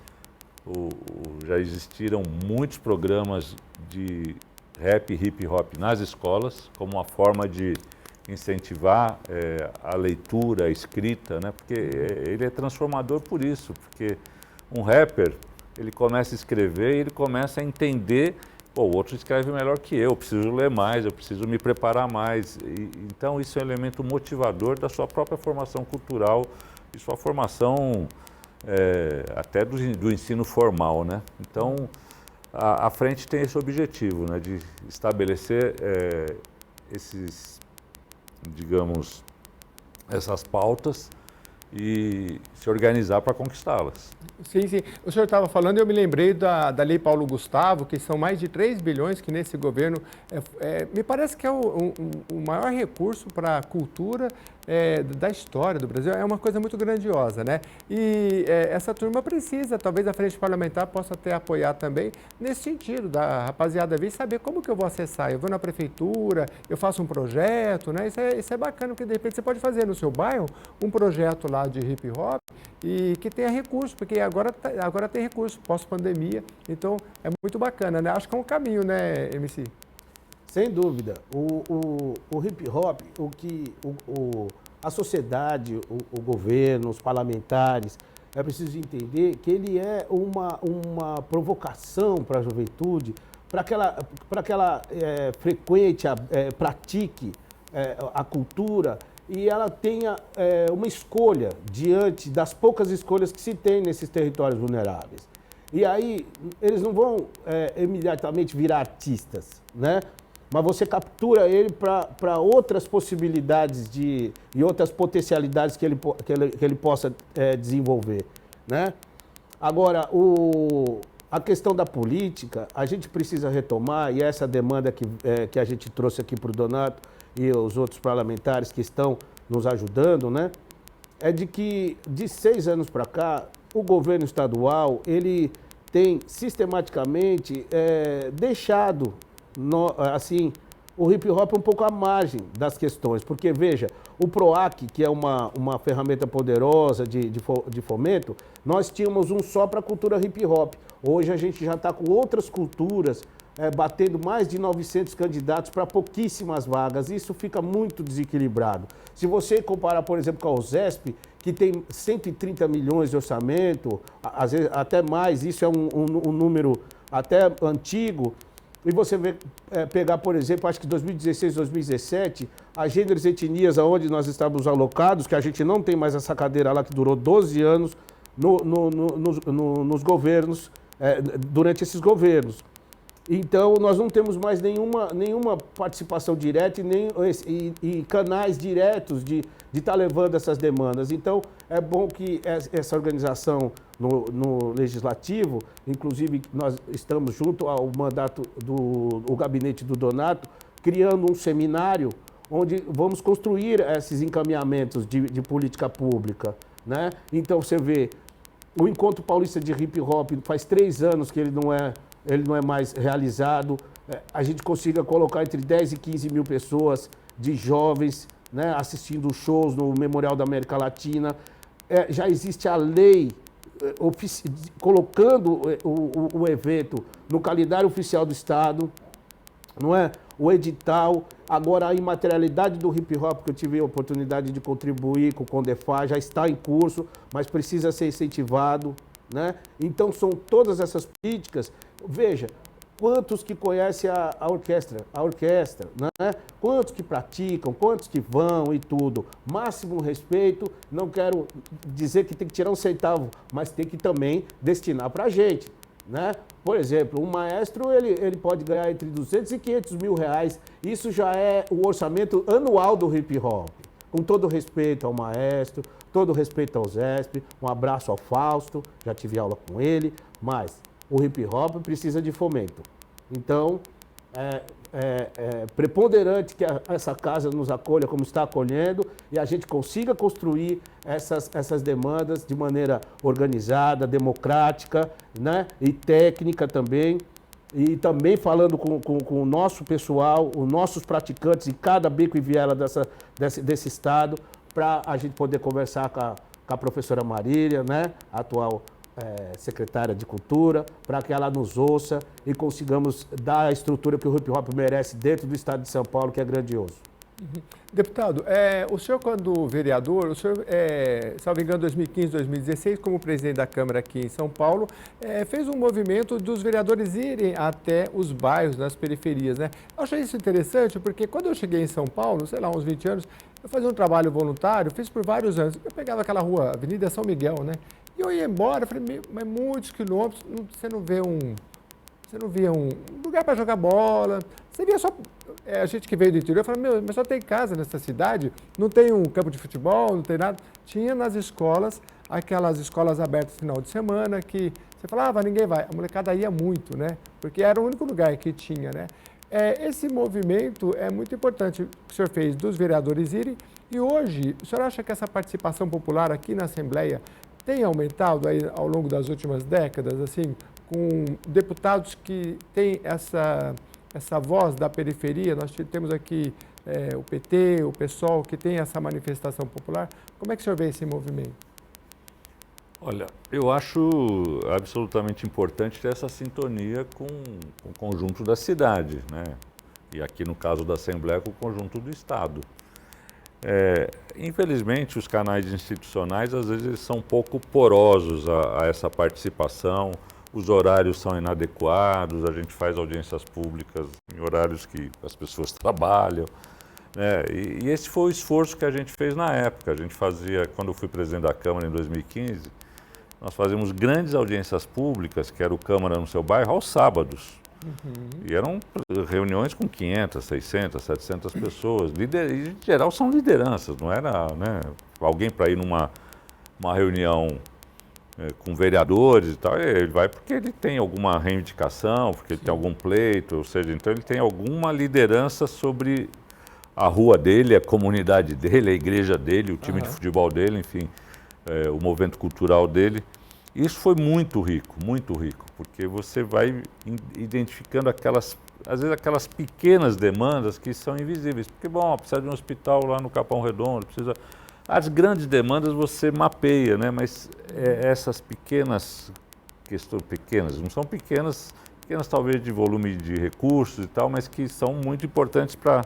Speaker 2: já existiram muitos programas de rap e hip hop nas escolas, como uma forma de incentivar a leitura, a escrita, né? Porque ele é transformador por isso, porque um rapper, ele começa a escrever e ele começa a entender, o outro escreve melhor que eu preciso ler mais, eu preciso me preparar mais. Então isso é um elemento motivador da sua própria formação cultural e sua formação até do ensino formal, né? Então a frente tem esse objetivo, né, de estabelecer esses, digamos, essas pautas e se organizar para conquistá-las.
Speaker 1: Sim, sim. O senhor estava falando e eu me lembrei da Lei Paulo Gustavo, que são mais de 3 bilhões que nesse governo, me parece que é o maior recurso para a cultura da história do Brasil. É uma coisa muito grandiosa, né? E essa turma precisa, talvez a Frente Parlamentar possa até apoiar também nesse sentido, da rapaziada vir saber como que eu vou acessar. Eu vou na prefeitura, eu faço um projeto, né? Isso é bacana, porque de repente você pode fazer no seu bairro um projeto lá de hip hop e que tenha recurso, porque agora tem recurso pós-pandemia, então é muito bacana, né? Acho que é um caminho, né, MC?
Speaker 3: Sem dúvida. O hip hop, a sociedade, o governo, os parlamentares, é preciso entender que ele é uma provocação para a juventude, para que ela frequente, pratique a cultura e ela tenha uma escolha diante das poucas escolhas que se tem nesses territórios vulneráveis. E aí, eles não vão imediatamente virar artistas, né? Mas você captura ele para outras possibilidades e outras potencialidades que ele possa desenvolver, né? Agora, a questão da política, a gente precisa retomar, e essa demanda que a gente trouxe aqui para o Donato e os outros parlamentares que estão nos ajudando, né? É de que, de 6 anos para cá, o governo estadual, ele tem sistematicamente deixado, assim, o hip hop um pouco à margem das questões. Porque, veja, o PROAC, que é uma ferramenta poderosa de fomento, nós tínhamos um só para a cultura hip hop. Hoje a gente já está com outras culturas, batendo mais de 900 candidatos para pouquíssimas vagas. Isso fica muito desequilibrado. Se você comparar, por exemplo, com a USESP, que tem 130 milhões de orçamento, às vezes até mais, isso é um número até antigo, e você pegar, por exemplo, acho que 2016, 2017, as gêneros e etnias onde nós estávamos alocados, que a gente não tem mais essa cadeira lá que durou 12 anos nos governos, durante esses governos. Então, nós não temos mais nenhuma participação direta e canais diretos de estar levando essas demandas. Então, é bom que essa organização no Legislativo, inclusive nós estamos junto ao mandato do gabinete do Donato, criando um seminário onde vamos construir esses encaminhamentos de política pública, né? Então, você vê, o Encontro Paulista de Hip Hop faz 3 anos que ele não é mais realizado. A gente consiga colocar entre 10 e 15 mil pessoas de jovens, né, assistindo shows no Memorial da América Latina. Já existe a lei colocando o evento no calendário oficial do Estado, não é? O edital, agora a imaterialidade do hip hop, que eu tive a oportunidade de contribuir com o CONDEFA, já está em curso, mas precisa ser incentivado, né? Então são todas essas políticas. Veja, quantos que conhecem a orquestra, né? Quantos que praticam, quantos que vão e tudo. Máximo respeito, não quero dizer que tem que tirar um centavo, mas tem que também destinar para a gente, né? Por exemplo, um maestro, ele pode ganhar entre 200 e 500 mil reais. Isso já é o orçamento anual do hip hop. Com todo respeito ao maestro, todo respeito ao ZESP, um abraço ao Fausto, já tive aula com ele, mas o hip hop precisa de fomento. Então, é preponderante que essa casa nos acolha como está acolhendo e a gente consiga construir essas demandas de maneira organizada, democrática, né? E técnica também. E também falando com o nosso pessoal, os nossos praticantes em cada beco e viela desse estado, para a gente poder conversar com a professora Marília, né? Atual secretária de Cultura, para que ela nos ouça e consigamos dar a estrutura que o hip hop merece dentro do estado de São Paulo, que é grandioso.
Speaker 1: Uhum. Deputado, o senhor, quando vereador, o senhor, salvo engano, 2015, 2016, como presidente da Câmara aqui em São Paulo, fez um movimento dos vereadores irem até os bairros, nas periferias, né? Eu achei isso interessante, porque quando eu cheguei em São Paulo, sei lá, uns 20 anos, eu fazia um trabalho voluntário, fiz por vários anos. Eu pegava aquela rua, Avenida São Miguel, né? E eu ia embora, falei, mas muitos quilômetros, você não via um lugar para jogar bola, você via só a gente que veio do interior, falava, mas só tem casa nessa cidade, não tem um campo de futebol, não tem nada. Tinha nas escolas, aquelas escolas abertas no final de semana, que você falava, ninguém vai. A molecada ia muito, né? Porque era o único lugar que tinha, né? Esse movimento é muito importante que o senhor fez dos vereadores irem, e hoje, o senhor acha que essa participação popular aqui na Assembleia tem aumentado aí ao longo das últimas décadas, assim, com deputados que têm essa voz da periferia? Nós temos aqui o PT, o PSOL, que tem essa manifestação popular. Como é que o senhor vê esse movimento?
Speaker 2: Olha, eu acho absolutamente importante ter essa sintonia com o conjunto da cidade, né? E aqui no caso da Assembleia, com o conjunto do Estado. Infelizmente, os canais institucionais, às vezes, eles são um pouco porosos a essa participação, os horários são inadequados, a gente faz audiências públicas em horários que as pessoas trabalham, né? E esse foi o esforço que a gente fez na época. A gente fazia, quando eu fui presidente da Câmara em 2015, nós fazíamos grandes audiências públicas, que era o Câmara no seu bairro, aos sábados. Uhum. E eram reuniões com 500, 600, 700 pessoas. E, em geral, são lideranças, não era, né, alguém para ir numa reunião com vereadores e tal, ele vai porque ele tem alguma reivindicação, porque ele tem algum pleito, ou seja, então ele tem alguma liderança sobre a rua dele, a comunidade dele, a igreja dele, o time de futebol dele, enfim, o movimento cultural dele. Isso foi muito rico, porque você vai identificando aquelas, às vezes aquelas pequenas demandas que são invisíveis. Porque, bom, precisa de um hospital lá no Capão Redondo, precisa... As grandes demandas você mapeia, né? Mas essas pequenas questões, não são pequenas talvez de volume de recursos e tal, mas que são muito importantes para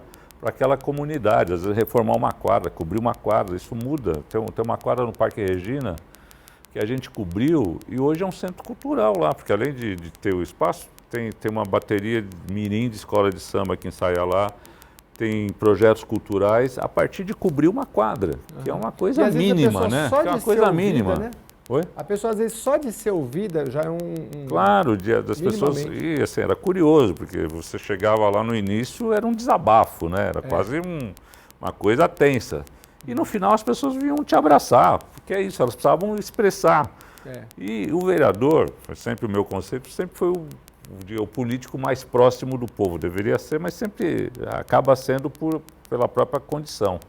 Speaker 2: aquela comunidade. Às vezes reformar uma quadra, cobrir uma quadra, isso muda. Tem uma quadra no Parque Regina que a gente cobriu e hoje é um centro cultural lá, porque além de ter o espaço, tem uma bateria de mirim de escola de samba que ensaia lá, tem projetos culturais a partir de cobrir uma quadra, que é uma coisa mínima, né?
Speaker 1: Só
Speaker 2: que é uma
Speaker 1: de
Speaker 2: coisa
Speaker 1: ser
Speaker 2: mínima.
Speaker 1: Ouvida, né?
Speaker 2: Oi?
Speaker 1: A pessoa, às vezes, só de ser ouvida já é
Speaker 2: Claro, das pessoas... E assim, era curioso, porque você chegava lá no início, era um desabafo, né? Era quase uma coisa tensa. E no final as pessoas vinham te abraçar, porque é isso, elas precisavam expressar. E o vereador, foi sempre o meu conceito, sempre foi o político mais próximo do povo. Deveria ser, mas sempre acaba sendo pela própria condição.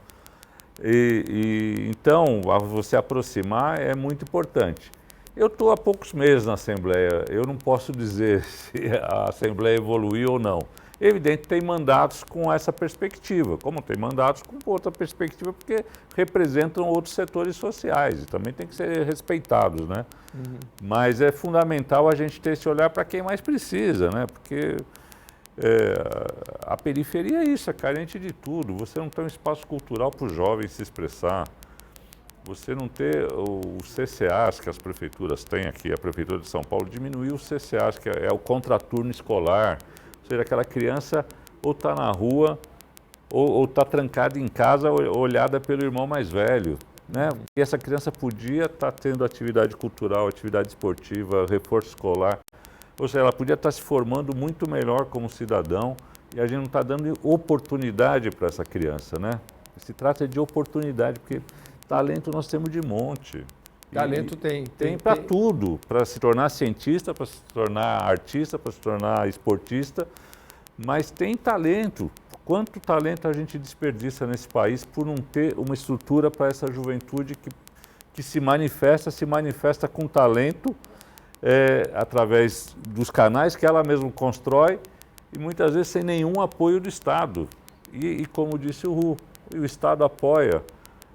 Speaker 2: Então, você aproximar é muito importante. Eu estou há poucos meses na Assembleia, eu não posso dizer se a Assembleia evoluiu ou não. Evidente, tem mandatos com essa perspectiva, como tem mandatos com outra perspectiva, porque representam outros setores sociais e também tem que ser respeitados, né? Mas é fundamental a gente ter esse olhar para quem mais precisa, né? Porque a periferia é isso, é carente de tudo. Você não tem um espaço cultural para os jovens se expressar. Você não ter os CCAs que as prefeituras têm aqui, a Prefeitura de São Paulo diminuiu os CCAs, que é o contraturno escolar. Ou seja, aquela criança ou está na rua ou está trancada em casa, olhada pelo irmão mais velho, né? E essa criança podia estar tendo atividade cultural, atividade esportiva, reforço escolar. Ou seja, ela podia estar se formando muito melhor como cidadão e a gente não está dando oportunidade para essa criança, né? Se trata de oportunidade, porque talento nós temos de monte.
Speaker 1: Talento
Speaker 2: tem para tudo, para se tornar cientista, para se tornar artista, para se tornar esportista, mas tem talento. Quanto talento a gente desperdiça nesse país por não ter uma estrutura para essa juventude que se manifesta com talento através dos canais que ela mesma constrói e muitas vezes sem nenhum apoio do Estado. E como disse o Ru, o Estado apoia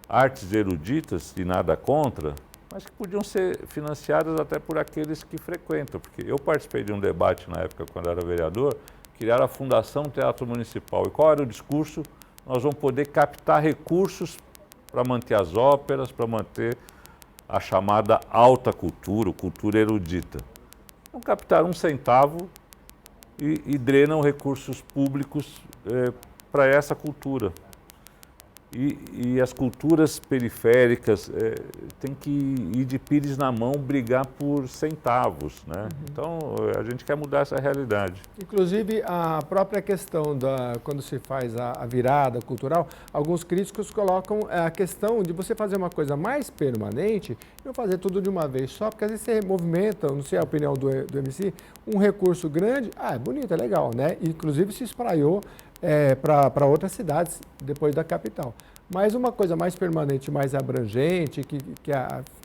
Speaker 2: artes eruditas e nada contra, mas que podiam ser financiadas até por aqueles que frequentam. Porque eu participei de um debate na época, quando era vereador, criar a Fundação Teatro Municipal. E qual era o discurso? Nós vamos poder captar recursos para manter as óperas, para manter a chamada alta cultura, cultura erudita. Vão captar 1 centavo e drenam recursos públicos para essa cultura. E as culturas periféricas têm que ir de pires na mão, brigar por centavos, né? Então, a gente quer mudar essa realidade.
Speaker 1: Inclusive, a própria questão quando se faz a virada cultural, alguns críticos colocam a questão de você fazer uma coisa mais permanente e não fazer tudo de uma vez só, porque às vezes você movimenta, não sei a opinião do MC, um recurso grande, é bonito, é legal, né? Inclusive se espraiou para outras cidades depois da capital. Mas uma coisa mais permanente, mais abrangente, que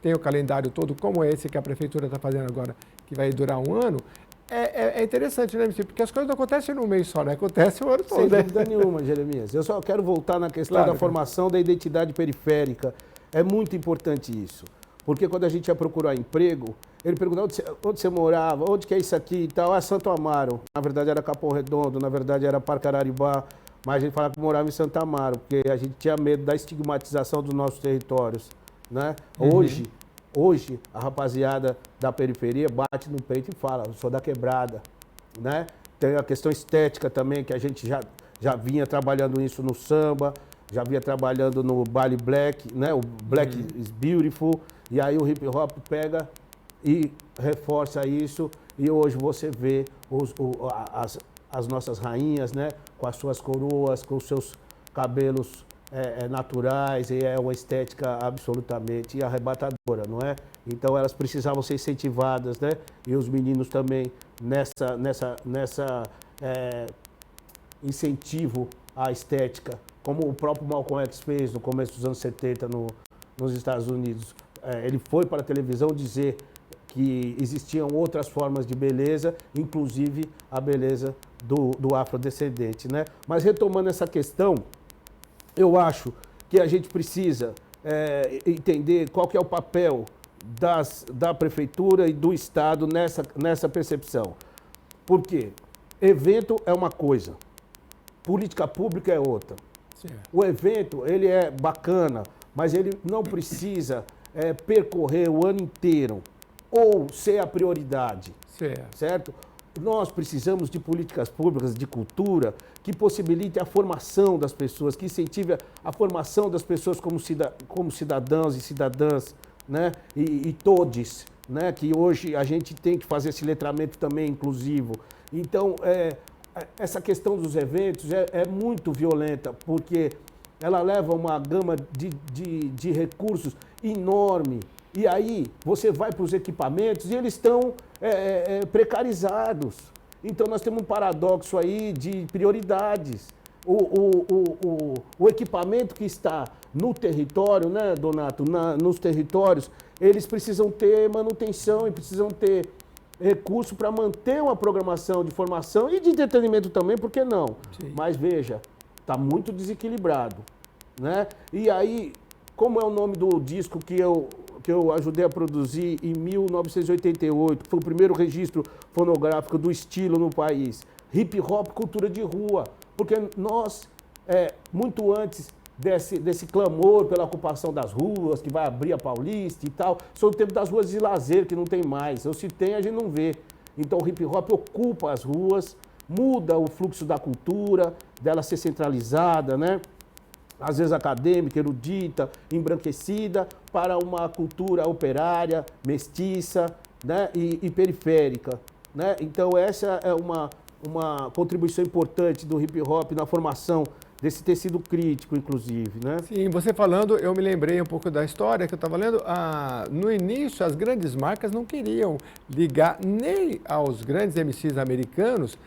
Speaker 1: tem o calendário todo, como esse que a Prefeitura está fazendo agora, que vai durar 1 ano, é interessante, né, MC? Porque as coisas não acontecem num mês só, né? Acontece o ano todo.
Speaker 3: Sem dúvida nenhuma, Jeremias. Eu só quero voltar na questão da formação da identidade periférica. É muito importante isso. Porque quando a gente ia procurar emprego, ele perguntava onde você morava, onde que é isso aqui e tal. Santo Amaro. Na verdade era Capão Redondo, na verdade era Parque Araribá, mas a gente falava que morava em Santo Amaro, porque a gente tinha medo da estigmatização dos nossos territórios, né? Hoje, a rapaziada da periferia bate no peito e fala, eu sou da quebrada, né? Tem a questão estética também, que a gente já vinha trabalhando isso no samba, já vinha trabalhando no baile black, né? O Black is Beautiful. E aí o hip hop pega e reforça isso. E hoje você vê as nossas rainhas, né? Com as suas coroas, com os seus cabelos naturais e é uma estética absolutamente arrebatadora, não é? Então elas precisavam ser incentivadas, né? E os meninos também nessa incentivo à estética, como o próprio Malcolm X fez no começo dos anos 70 nos Estados Unidos. Ele foi para a televisão dizer que existiam outras formas de beleza, inclusive a beleza do afrodescendente, né? Mas retomando essa questão, eu acho que a gente precisa entender qual que é o papel da prefeitura e do Estado nessa percepção. Por quê? Evento é uma coisa, política pública é outra. Certo. O evento, ele é bacana, mas ele não precisa percorrer o ano inteiro ou ser a prioridade, certo? Nós precisamos de políticas públicas de cultura que possibilitem a formação das pessoas, que incentive a formação das pessoas como cidadãos e cidadãs, né? E todes, né? Que hoje a gente tem que fazer esse letramento também inclusivo. Então, essa questão dos eventos é muito violenta, porque ela leva uma gama de recursos enorme. E aí você vai para os equipamentos e eles estão precarizados. Então nós temos um paradoxo aí de prioridades. O equipamento que está no território, né, Donato, nos territórios, eles precisam ter manutenção e precisam ter recurso para manter uma programação de formação e de entretenimento também, por que não? Sim. Mas veja, está muito desequilibrado, né? E aí, como é o nome do disco que eu ajudei a produzir em 1988, foi o primeiro registro fonográfico do estilo no país, hip hop, cultura de rua, porque nós, muito antes desse clamor pela ocupação das ruas, que vai abrir a Paulista e tal, são o tempo das ruas de lazer, que não tem mais, ou se tem, a gente não vê. Então o hip hop ocupa as ruas, muda o fluxo da cultura, dela ser centralizada, né? Às vezes acadêmica, erudita, embranquecida, para uma cultura operária, mestiça, né? e periférica, né? Então essa é uma contribuição importante do hip hop na formação desse tecido crítico, inclusive, né?
Speaker 1: Sim, você falando, eu me lembrei um pouco da história que eu estava lendo. No início, as grandes marcas não queriam ligar nem aos grandes MCs americanos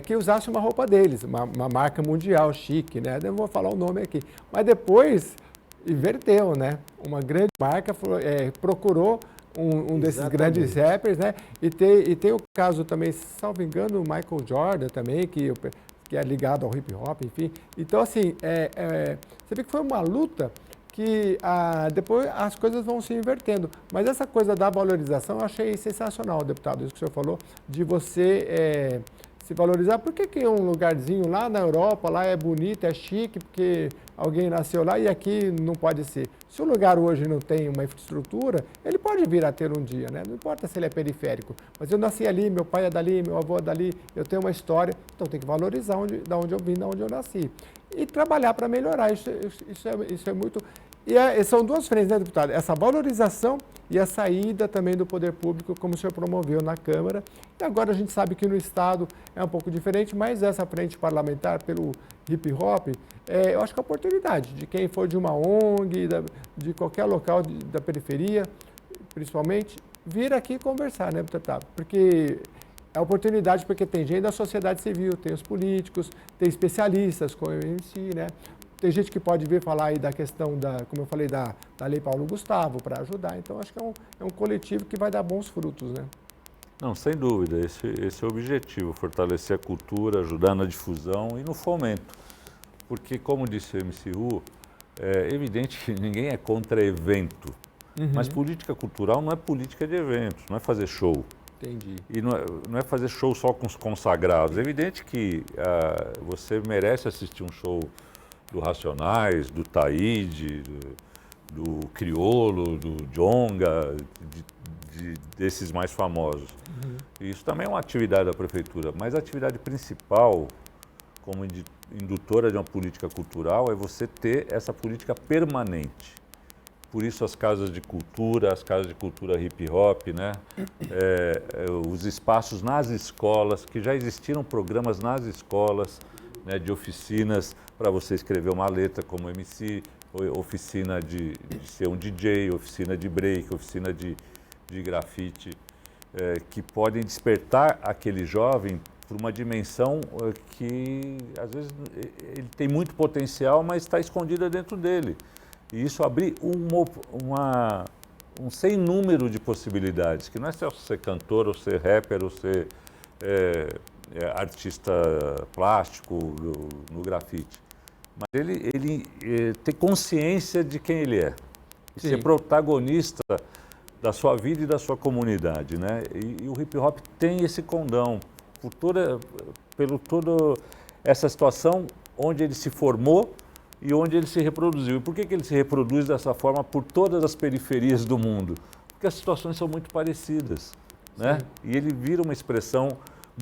Speaker 1: que usasse uma roupa deles, uma marca mundial chique, né? Eu vou falar o nome aqui. Mas depois inverteu, né? Uma grande marca procurou um desses grandes rappers, né? E tem o caso também, salvo engano, o Michael Jordan também, que é ligado ao hip hop, enfim. Então, assim, você vê que foi uma luta que depois as coisas vão se invertendo. Mas essa coisa da valorização eu achei sensacional, deputado, isso que o senhor falou, de você se valorizar. Por que um lugarzinho lá na Europa, lá é bonito, é chique, porque alguém nasceu lá e aqui não pode ser? Se o lugar hoje não tem uma infraestrutura, ele pode vir a ter um dia, né? Não importa se ele é periférico. Mas eu nasci ali, meu pai é dali, meu avô é dali, eu tenho uma história, então tem que valorizar da onde eu vim, da onde eu nasci. E trabalhar para melhorar, isso é muito... E são duas frentes, né, deputado? Essa valorização e a saída também do poder público, como o senhor promoveu na Câmara. E agora a gente sabe que no Estado é um pouco diferente, mas essa frente parlamentar pelo hip hop, eu acho que é a oportunidade de quem for de uma ONG, de qualquer local da periferia, principalmente, vir aqui conversar, né, deputado? Porque é oportunidade, porque tem gente da sociedade civil, tem os políticos, tem especialistas como o MC, né? Tem gente que pode vir falar aí da questão como eu falei, da Lei Paulo Gustavo para ajudar. Então, acho que é um coletivo que vai dar bons frutos, né?
Speaker 2: Não, sem dúvida. Esse é o objetivo, fortalecer a cultura, ajudar na difusão e no fomento. Porque, como disse o MCU, é evidente que ninguém é contra evento. Uhum. Mas política cultural não é política de eventos, não é fazer show.
Speaker 1: Entendi.
Speaker 2: E não é fazer show só com os consagrados. É evidente que você merece assistir um show do Racionais, do Taíde, do Criolo, do Djonga, desses mais famosos. Uhum. Isso também é uma atividade da prefeitura, mas a atividade principal, como indutora de uma política cultural, é você ter essa política permanente. Por isso as casas de cultura hip hop, né? Os espaços nas escolas, que já existiram programas nas escolas, né, de oficinas para você escrever uma letra como MC, oficina de ser um DJ, oficina de break, oficina de grafite, que podem despertar aquele jovem para uma dimensão que, às vezes, ele tem muito potencial, mas está escondida dentro dele. E isso abrir um sem número de possibilidades, que não é só ser cantor, ou ser rapper, ou ser artista plástico no grafite. Mas ele ter consciência de quem ele é. E ser protagonista da sua vida e da sua comunidade, né? E o hip hop tem esse condão, pelo toda essa situação onde ele se formou e onde ele se reproduziu. E por que ele se reproduz dessa forma por todas as periferias do mundo? Porque as situações são muito parecidas, né? E ele vira uma expressão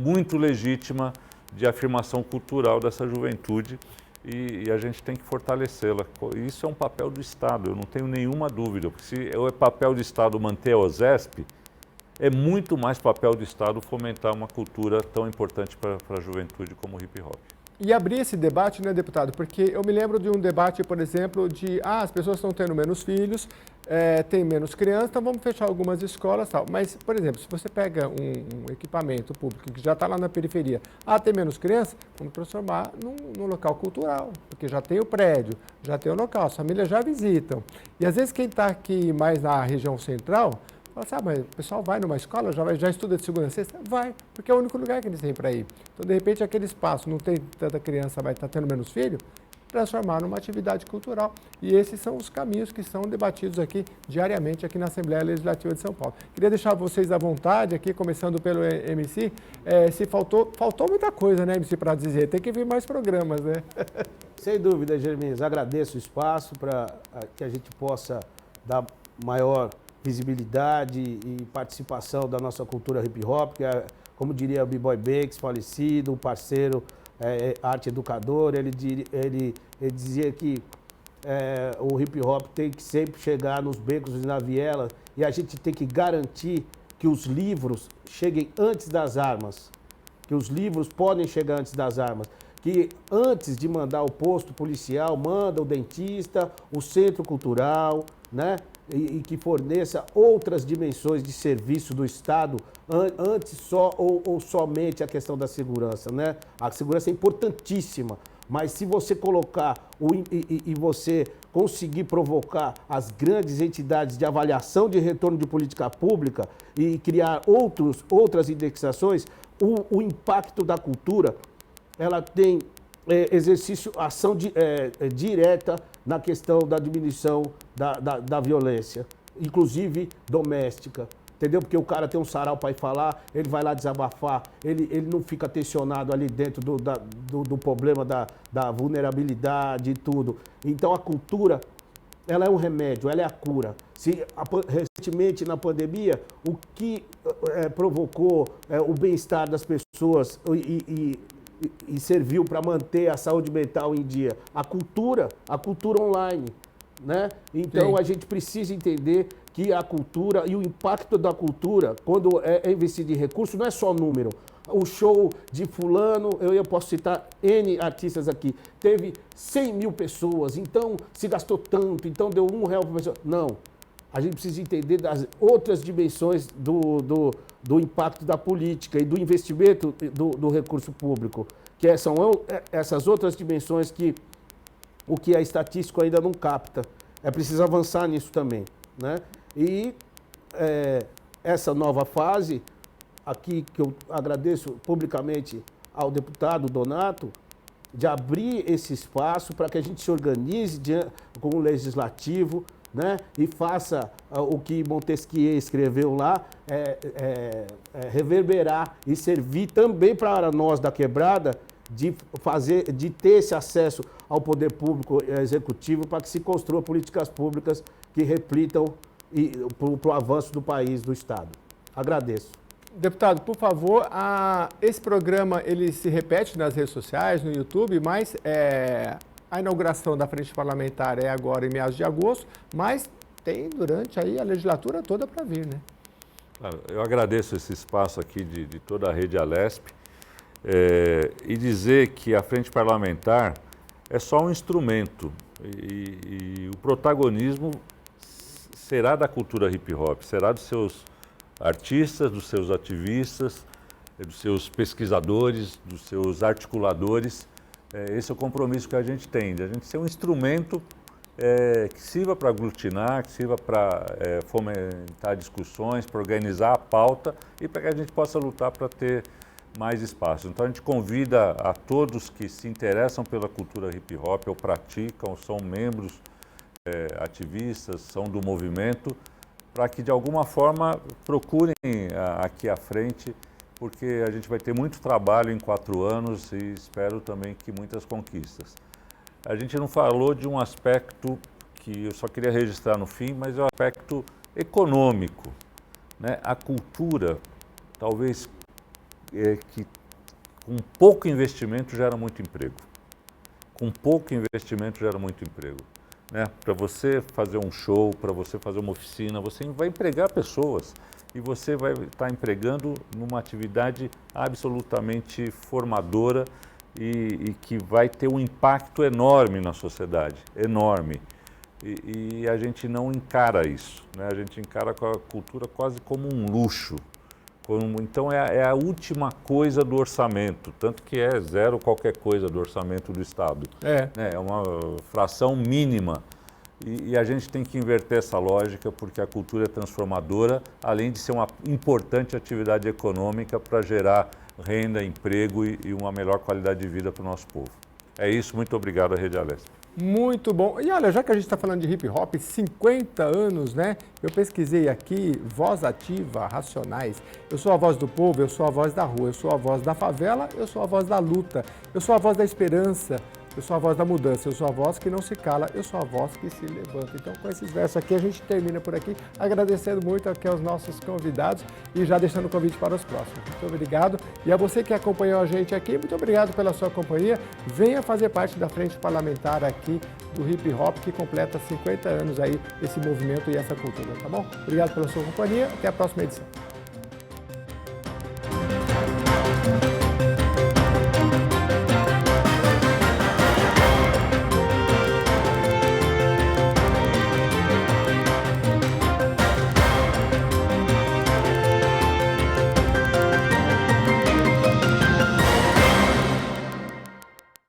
Speaker 2: muito legítima de afirmação cultural dessa juventude e a gente tem que fortalecê-la. Isso é um papel do Estado, eu não tenho nenhuma dúvida, porque se é papel do Estado manter a OSESP, é muito mais papel do Estado fomentar uma cultura tão importante para a juventude como o hip hop.
Speaker 1: E abrir esse debate, né, deputado? Porque eu me lembro de um debate, por exemplo, de as pessoas estão tendo menos filhos, tem menos crianças, então vamos fechar algumas escolas e tal. Mas, por exemplo, se você pega um equipamento público que já está lá na periferia, tem menos crianças, vamos transformar num local cultural, porque já tem o prédio, já tem o local, as famílias já visitam. E às vezes quem está aqui mais na região central, fala assim, mas o pessoal vai numa escola, já estuda de segunda a sexta? Vai, porque é o único lugar que eles têm para ir. Então, de repente, aquele espaço, não tem tanta criança, vai estar tendo menos filho, transformar numa atividade cultural. E esses são os caminhos que são debatidos aqui diariamente aqui na Assembleia Legislativa de São Paulo. Queria deixar vocês à vontade aqui, começando pelo MC, se faltou muita coisa, né, MC, para dizer, tem que vir mais programas, né?
Speaker 3: Sem dúvida, Germines, agradeço o espaço para que a gente possa dar maior visibilidade e participação da nossa cultura hip hop, que é, como diria o B-Boy Bakes, falecido, um parceiro, arte educador, ele dizia que o hip hop tem que sempre chegar nos becos e na viela e a gente tem que garantir que os livros cheguem antes das armas, que os livros podem chegar antes das armas, que antes de mandar o posto policial, manda o dentista, o centro cultural, né? E que forneça outras dimensões de serviço do Estado, antes só ou somente a questão da segurança, né? A segurança é importantíssima, mas se você colocar e você conseguir provocar as grandes entidades de avaliação de retorno de política pública e criar outras indexações, o impacto da cultura, ela tem ação direta na questão da diminuição da violência, inclusive doméstica, entendeu? Porque o cara tem um sarau para ir falar, ele vai lá desabafar, ele não fica tensionado ali dentro do problema da vulnerabilidade e tudo. Então a cultura, ela é um remédio, ela é a cura. Recentemente na pandemia, o que provocou o bem-estar das pessoas e serviu para manter a saúde mental em dia? A cultura online, né? Então a gente precisa entender que a cultura e o impacto da cultura, quando é investido em recursos, não é só número. O show de fulano, eu posso citar N artistas aqui, teve 100 mil pessoas, então se gastou tanto, então deu R$1 por pessoa. Não. A gente precisa entender das outras dimensões do impacto da política e do investimento do recurso público, que são essas outras dimensões que a estatística ainda não capta. É preciso avançar nisso também, né? E essa nova fase, aqui que eu agradeço publicamente ao deputado Donato, de abrir esse espaço para que a gente se organize com o legislativo, né? E faça o que Montesquieu escreveu lá, reverberar e servir também para nós da quebrada de ter esse acesso ao poder público executivo para que se construa políticas públicas que reflitam para o avanço do país, do Estado. Agradeço.
Speaker 1: Deputado, por favor, esse programa ele se repete nas redes sociais, no YouTube, mas a inauguração da frente parlamentar é agora em meados de agosto, mas tem durante aí a legislatura toda para vir, né?
Speaker 2: Claro, eu agradeço esse espaço aqui de toda a rede Alesp. e dizer que a frente parlamentar é só um instrumento e o protagonismo será da cultura hip hop, será dos seus artistas, dos seus ativistas, dos seus pesquisadores, dos seus articuladores. Esse é o compromisso que a gente tem, de a gente ser um instrumento que sirva para aglutinar, que sirva para fomentar discussões, para organizar a pauta e para que a gente possa lutar para ter mais espaço. Então a gente convida a todos que se interessam pela cultura hip hop, ou praticam, são membros ativistas, são do movimento, para que de alguma forma procurem aqui à frente, porque a gente vai ter muito trabalho em 4 anos e espero também que muitas conquistas. A gente não falou de um aspecto que eu só queria registrar no fim, mas é o aspecto econômico, né? A cultura, talvez que com pouco investimento gera muito emprego. Com pouco investimento gera muito emprego. Né? Para você fazer um show, para você fazer uma oficina, você vai empregar pessoas e você vai estar empregando numa atividade absolutamente formadora e que vai ter um impacto enorme na sociedade, enorme. E a gente não encara isso, né? A gente encara a cultura quase como um luxo. Então é a última coisa do orçamento, tanto que é zero qualquer coisa do orçamento do Estado. É uma fração mínima. E a gente tem que inverter essa lógica, porque a cultura é transformadora, além de ser uma importante atividade econômica para gerar renda, emprego e uma melhor qualidade de vida para o nosso povo. É isso, muito obrigado à Rede Alesp.
Speaker 1: Muito bom. E olha, já que a gente está falando de hip hop, 50 anos, né? Eu pesquisei aqui, voz ativa, Racionais. Eu sou a voz do povo, eu sou a voz da rua, eu sou a voz da favela, eu sou a voz da luta, eu sou a voz da esperança, eu sou a voz da mudança, eu sou a voz que não se cala, eu sou a voz que se levanta. Então, com esses versos aqui, a gente termina por aqui, agradecendo muito aqui aos nossos convidados e já deixando o convite para os próximos. Muito obrigado. E a você que acompanhou a gente aqui, muito obrigado pela sua companhia. Venha fazer parte da frente parlamentar aqui do hip hop, que completa 50 anos aí, esse movimento e essa cultura, tá bom? Obrigado pela sua companhia. Até a próxima edição.